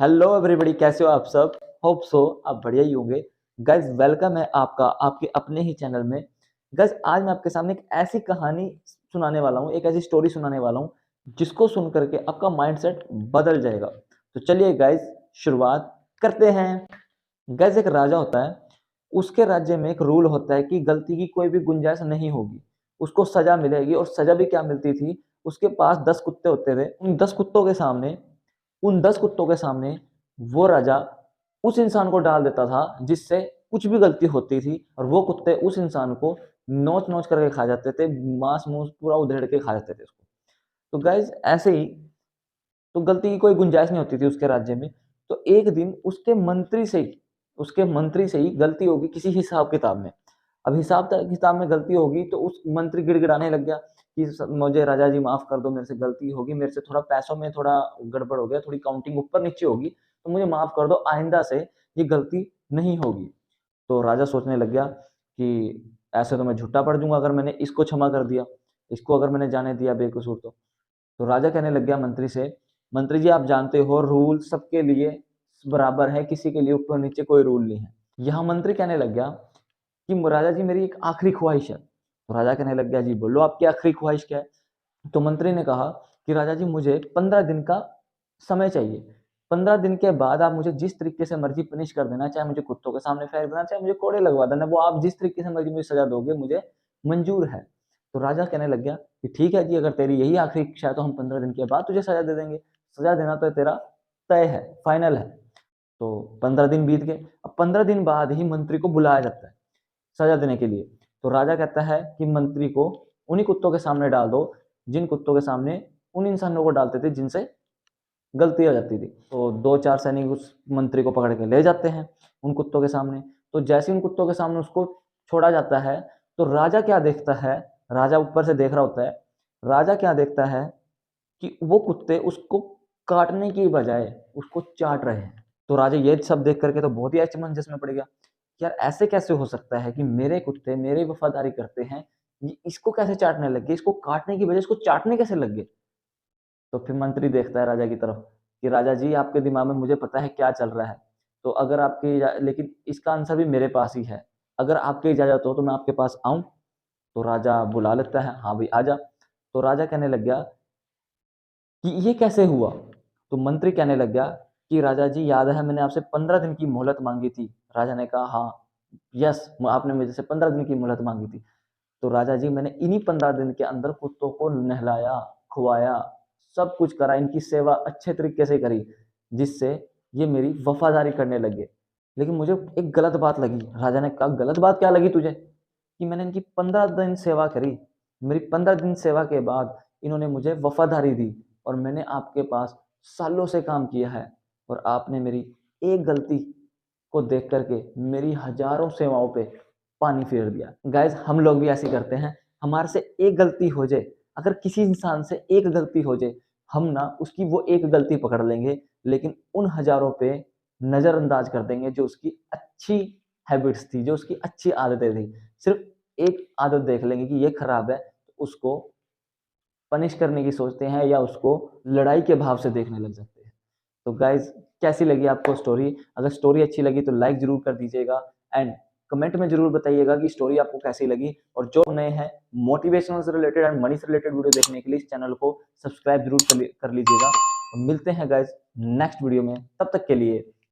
Hello everybody, कैसे हो आप सब। होप सो आप बढ़िया ही होंगे। गाइज वेलकम है आपका आपके अपने ही चैनल में। गाइज आज मैं आपके सामने एक ऐसी कहानी सुनाने वाला हूँ, एक ऐसी स्टोरी सुनाने वाला हूँ जिसको सुन करके आपका माइंडसेट बदल जाएगा। तो चलिए गाइज शुरुआत करते हैं। गाइज एक राजा होता है, उसके राज्य में एक रूल होता है कि गलती की कोई भी गुंजाइश नहीं होगी, उसको सजा मिलेगी। और सजा भी क्या मिलती थी, उसके पास 10 कुत्ते होते थे। उन 10 कुत्तों के सामने वो राजा उस इंसान को डाल देता था जिससे कुछ भी गलती होती थी, और वो कुत्ते उस इंसान को नोच नोच करके खा जाते थे, मांस मूस पूरा उधेड़ के खा जाते थे उसको। तो गाइज ऐसे ही तो गलती की कोई गुंजाइश नहीं होती थी उसके राज्य में। तो एक दिन उसके मंत्री से ही गलती होगी किसी हिसाब किताब में। अब हिसाब किताब में गलती होगी तो उस मंत्री गिड़गिड़ाने लग गया कि मुझे राजा जी माफ कर दो, मेरे से गलती होगी, मेरे से थोड़ा पैसों में थोड़ा गड़बड़ हो गया, थोड़ी काउंटिंग ऊपर नीचे होगी, तो मुझे माफ कर दो, आइंदा से ये गलती नहीं होगी। तो राजा सोचने लग गया कि ऐसे तो मैं झूठा पड़ जाऊंगा अगर मैंने इसको क्षमा कर दिया, इसको अगर मैंने जाने दिया बेकसूर। तो राजा कहने लग गया मंत्री से, मंत्री जी आप जानते हो रूल सबके लिए बराबर है, किसी के लिए ऊपर नीचे कोई रूल नहीं है। यहाँ मंत्री कहने लग गया कि राजा जी मेरी एक आखिरी ख्वाहिश है। तो राजा कहने लग गया जी बोलो आपकी आखिरी ख्वाहिश क्या है। तो मंत्री ने कहा कि राजा जी मुझे 15 दिन का समय चाहिए। 15 दिन के बाद आप मुझे जिस तरीके से मर्जी पनिश कर देना, चाहे मुझे कुत्तों के सामने फेंक देना, चाहे मुझे कोड़े लगवा देना, वो आप जिस तरीके से मर्जी मुझे सजा दोगे मुझे मंजूर है। तो राजा कहने लग गया कि ठीक है जी, अगर तेरी यही आखिरी इच्छा है तो हम 15 दिन के बाद तुझे सजा दे देंगे। सजा देना तो तेरा तय है, फाइनल है। तो 15 दिन बीत गए। अब 15 दिन बाद ही मंत्री को बुलाया जाता है सजा देने के लिए। तो राजा कहता है कि मंत्री को उन्हीं कुत्तों के सामने डाल दो जिन कुत्तों के सामने उन इंसानों को डालते थे जिनसे गलती हो जाती थी। तो 2-4 सैनिक उस मंत्री को पकड़ के ले जाते हैं उन कुत्तों के सामने। तो जैसे उन कुत्तों के सामने उसको छोड़ा जाता है, तो राजा क्या देखता है, राजा ऊपर से देख रहा होता है। राजा क्या देखता है कि वो कुत्ते उसको काटने की बजाय उसको चाट रहे हैं। तो राजा ये सब देख करके तो बहुत ही असमंजस में पड़ गया कि यार ऐसे कैसे हो सकता है कि मेरे कुत्ते मेरी वफादारी करते हैं, ये इसको कैसे चाटने लग गए, इसको काटने की बजाय इसको चाटने कैसे लग गए। तो फिर मंत्री देखता है राजा की तरफ कि राजा जी आपके दिमाग में मुझे पता है क्या चल रहा है, तो अगर आपकी लेकिन इसका आंसर भी मेरे पास ही है, अगर आपकी इजाजत हो तो मैं आपके पास आऊं। तो राजा बुला लेता है, हाँ भाई आजा। तो राजा कहने लग गया कि ये कैसे हुआ। तो मंत्री कहने लग गया कि राजा जी याद है मैंने आपसे 15 दिन की मोहलत मांगी थी। राजा ने कहा हाँ, यस आपने मुझे से 15 दिन की मोहलत मांगी थी। तो राजा जी मैंने इन्हीं 15 दिन के अंदर कुत्तों को नहलाया, खुआया, सब कुछ करा, इनकी सेवा अच्छे तरीके से करी, जिससे ये मेरी वफादारी करने लगे। लेकिन मुझे एक गलत बात लगी। राजा ने कहा गलत बात क्या लगी तुझे। कि मैंने इनकी 15 दिन सेवा करी, मेरी 15 दिन सेवा के बाद इन्होंने मुझे वफादारी दी, और मैंने आपके पास सालों से काम किया है, और आपने मेरी एक गलती को देख करके मेरी हजारों सेवाओं पे पानी फेर दिया। गाइज हम लोग भी ऐसे करते हैं, हमारे से एक गलती हो जाए, अगर किसी इंसान से एक गलती हो जाए, हम ना उसकी वो एक गलती पकड़ लेंगे, लेकिन उन हजारों पे नजरअंदाज कर देंगे जो उसकी अच्छी हैबिट्स थी, जो उसकी अच्छी आदतें थी। सिर्फ एक आदत देख लेंगे कि ये खराब है, तो उसको पनिश करने की सोचते हैं या उसको लड़ाई के भाव से देखने लग जाते हैं। तो गाइज कैसी लगी आपको स्टोरी। अगर स्टोरी अच्छी लगी तो लाइक जरूर कर दीजिएगा, एंड कमेंट में जरूर बताइएगा कि स्टोरी आपको कैसी लगी। और जो नए हैं मोटिवेशनल से रिलेटेड एंड मनी से रिलेटेड वीडियो देखने के लिए इस चैनल को सब्सक्राइब जरूर कर लीजिएगा। मिलते हैं गाइज नेक्स्ट वीडियो में, तब तक के लिए